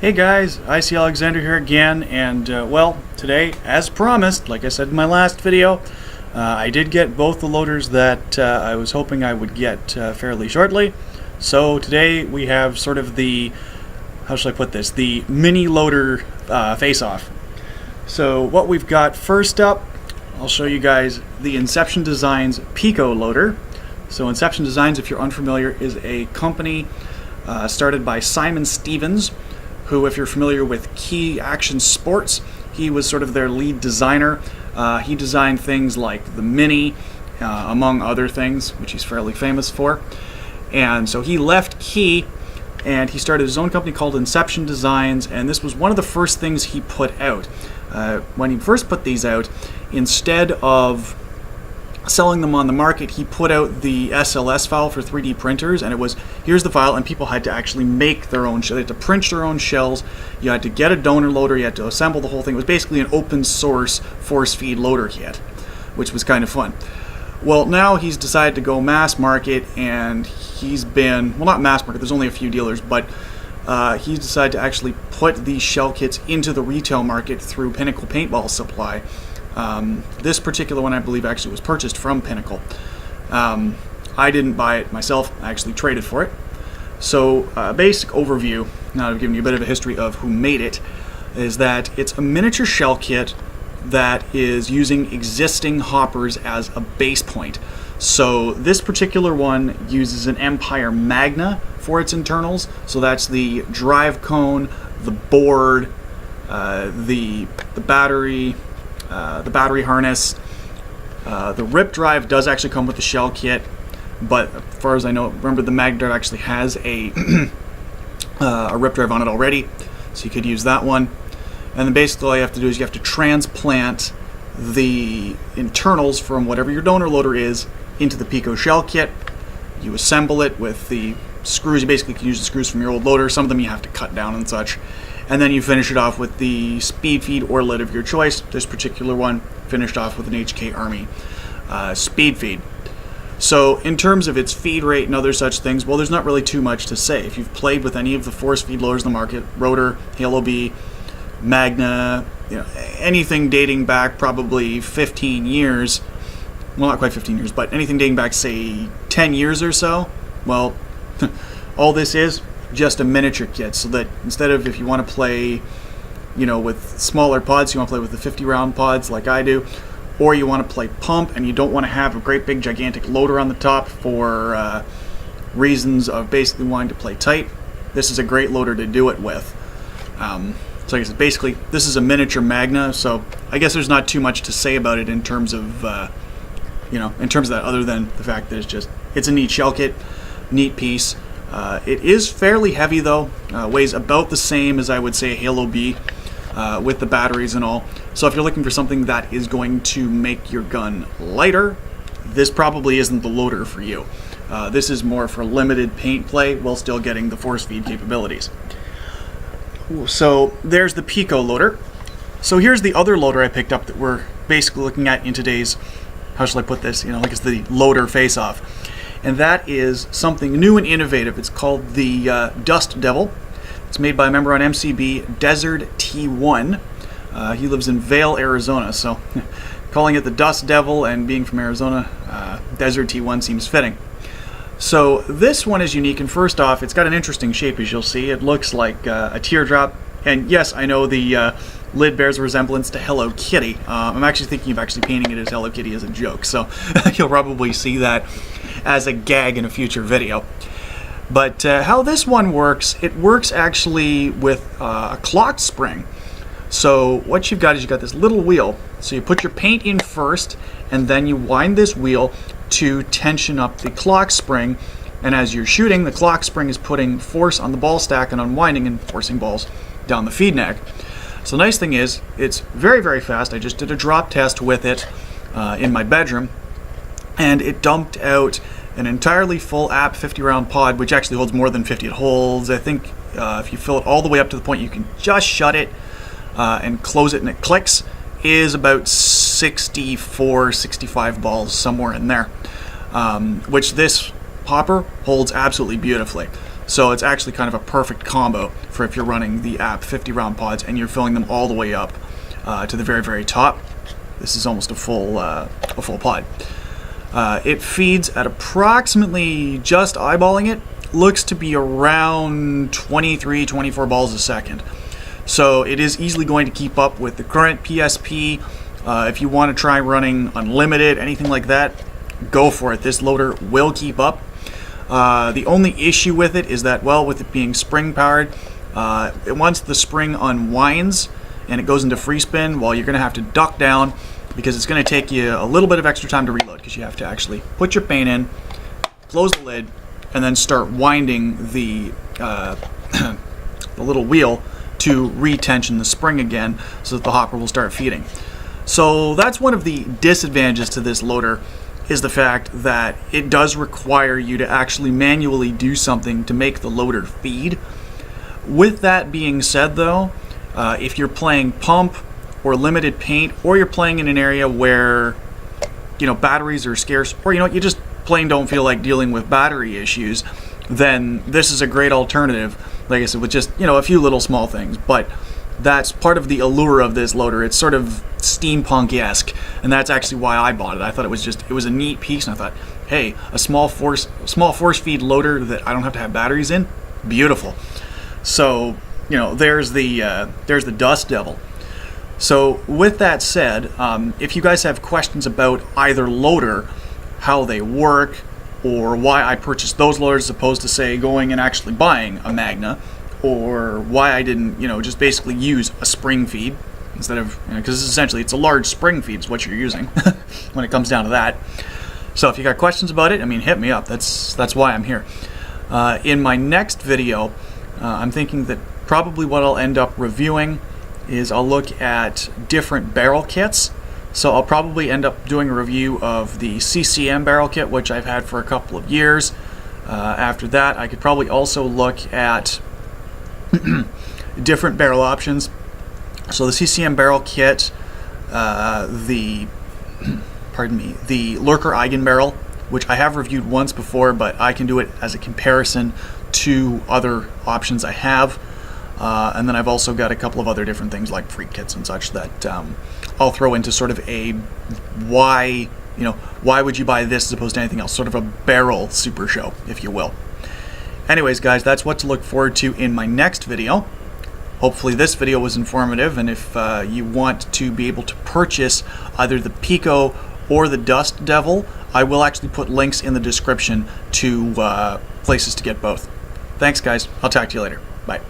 Hey guys, IC Alexander here again, and well, today, as promised, like I said in my last video, I did get both the loaders that I was hoping I would get fairly shortly. So today we have sort of the, how should I put this, the mini loader face-off. So what we've got first up, I'll show you guys the Inception Designs Pico Loader. So Inception Designs, if you're unfamiliar, is a company started by Simon Stevens, who, if you're familiar with Key Action Sports, he was sort of their lead designer. He designed things like the Mini, among other things, which he's fairly famous for. And so he left Key, and he started his own company called Inception Designs, and this was one of the first things he put out. When he first put these out, instead of selling them on the market, he put out the SLS file for 3D printers, and it was, here's the file, and people had to actually make their own, they had to print their own shells. You had to get a donor loader, you had to assemble the whole thing. It was basically an open source force feed loader kit, which was kind of fun. Well, now he's decided to go mass market, and he's been, well, not mass market, there's only a few dealers, but he's decided to actually put these shell kits into the retail market through Pinnacle Paintball Supply. This particular one, I believe, actually was purchased from Pinnacle. I didn't buy it myself, I actually traded for it. So, basic overview, now I've given you a bit of a history of who made it, is that it's a miniature shell kit that is using existing hoppers as a base point. So this particular one uses an Empire Magna for its internals, so that's the drive cone, the board, the battery harness. The rip drive does actually come with the shell kit, but as far as I know, remember the Mag Dart actually has a rip drive on it already, so you could use that one. And then basically all you have to do is you have to transplant the internals from whatever your donor loader is into the Pico shell kit. You assemble it with the screws. You basically can use the screws from your old loader. Some of them you have to cut down and such. And then you finish it off with the speed feed or lid of your choice. This particular one finished off with an HK Army speed feed. So in terms of its feed rate and other such things, well, there's not really too much to say. If you've played with any of the force feed loaders in the market, Rotor, Halo B, Magna, anything dating back probably 15 years, well, not quite 15 years, but anything dating back, say, 10 years or so, well, all this is just a miniature kit, so that instead of, if you want to play, with smaller pods, you want to play with the 50 round pods like I do, or you want to play pump and you don't want to have a great big gigantic loader on the top for reasons of basically wanting to play tight, this is a great loader to do it with. So I guess basically this is a miniature Magna, so I guess there's not too much to say about it in terms of in terms of that, other than the fact that it's a neat shell kit, neat piece. It is fairly heavy though, weighs about the same as I would say a Halo B, with the batteries and all. So if you're looking for something that is going to make your gun lighter, this probably isn't the loader for you. This is more for limited paint play while still getting the force feed capabilities. So there's the Pico loader. So here's the other loader I picked up that we're basically looking at in today's, how shall I put this, like it's the loader face-off. And that is something new and innovative. It's called the Dust Devil. It's made by a member on MCB, DesertT1. He lives in Vail, Arizona, so calling it the Dust Devil and being from Arizona, DesertT1 seems fitting. So this one is unique, and first off, it's got an interesting shape, as you'll see. It looks like a teardrop, and yes, I know the lid bears a resemblance to Hello Kitty. I'm actually thinking of actually painting it as Hello Kitty as a joke, so you'll probably see that as a gag in a future video. But how this one works, it works actually with a clock spring. So what you've got is you've got this little wheel. So you put your paint in first, and then you wind this wheel to tension up the clock spring, and as you're shooting, the clock spring is putting force on the ball stack and unwinding and forcing balls down the feed neck. So the nice thing is, it's very, very fast. I just did a drop test with it in my bedroom, and it dumped out an entirely full app 50 round pod, which actually holds more than 50. It holds, I think, if you fill it all the way up to the point you can just shut it and close it and it clicks, is about 64, 65 balls, somewhere in there, which this hopper holds absolutely beautifully. So it's actually kind of a perfect combo for if you're running the app 50 round pods and you're filling them all the way up to the very, very top. This is almost a full pod. It feeds at approximately, just eyeballing it, looks to be around 23, 24 balls a second. So it is easily going to keep up with the current PSP. If you want to try running unlimited, anything like that, go for it. This loader will keep up. The only issue with it is that, well, with it being spring powered, once the spring unwinds and it goes into free spin, well, you're going to have to duck down because it's going to take you a little bit of extra time to reload because you have to actually put your paint in, close the lid, and then start winding the, the little wheel to retension the spring again so that the hopper will start feeding. So that's one of the disadvantages to this loader, is the fact that it does require you to actually manually do something to make the loader feed. With that being said though, if you're playing pump or limited paint, or you're playing in an area where, you know, batteries are scarce, or you know, you just plain don't feel like dealing with battery issues, then this is a great alternative, like I said, with just, you know, a few little small things. But that's part of the allure of this loader. It's sort of steampunk-esque, and that's actually why I bought it. I thought it was a neat piece, and I thought, hey, a small force feed loader that I don't have to have batteries in, beautiful. So, you know, there's the Dust Devil. So with that said, if you guys have questions about either loader, how they work, or why I purchased those loaders as opposed to, say, going and actually buying a Magna, or why I didn't, you know, just basically use a spring feed instead of, you know, because essentially it's a large spring feed is what you're using when it comes down to that. So if you got questions about it, I mean, hit me up. That's why I'm here. In my next video, I'm thinking that probably what I'll end up reviewing is I'll look at different barrel kits. So I'll probably end up doing a review of the CCM barrel kit, which I've had for a couple of years. After that, I could probably also look at different barrel options. So the CCM barrel kit, the Lurker Eigen barrel, which I have reviewed once before, but I can do it as a comparison to other options I have. And then I've also got a couple of other different things like freak kits and such that I'll throw into sort of a why would you buy this as opposed to anything else, sort of a barrel super show, if you will. Anyways, guys, that's what to look forward to in my next video. Hopefully this video was informative, and if you want to be able to purchase either the Pico or the Dust Devil, I will actually put links in the description to places to get both. Thanks, guys. I'll talk to you later. Bye.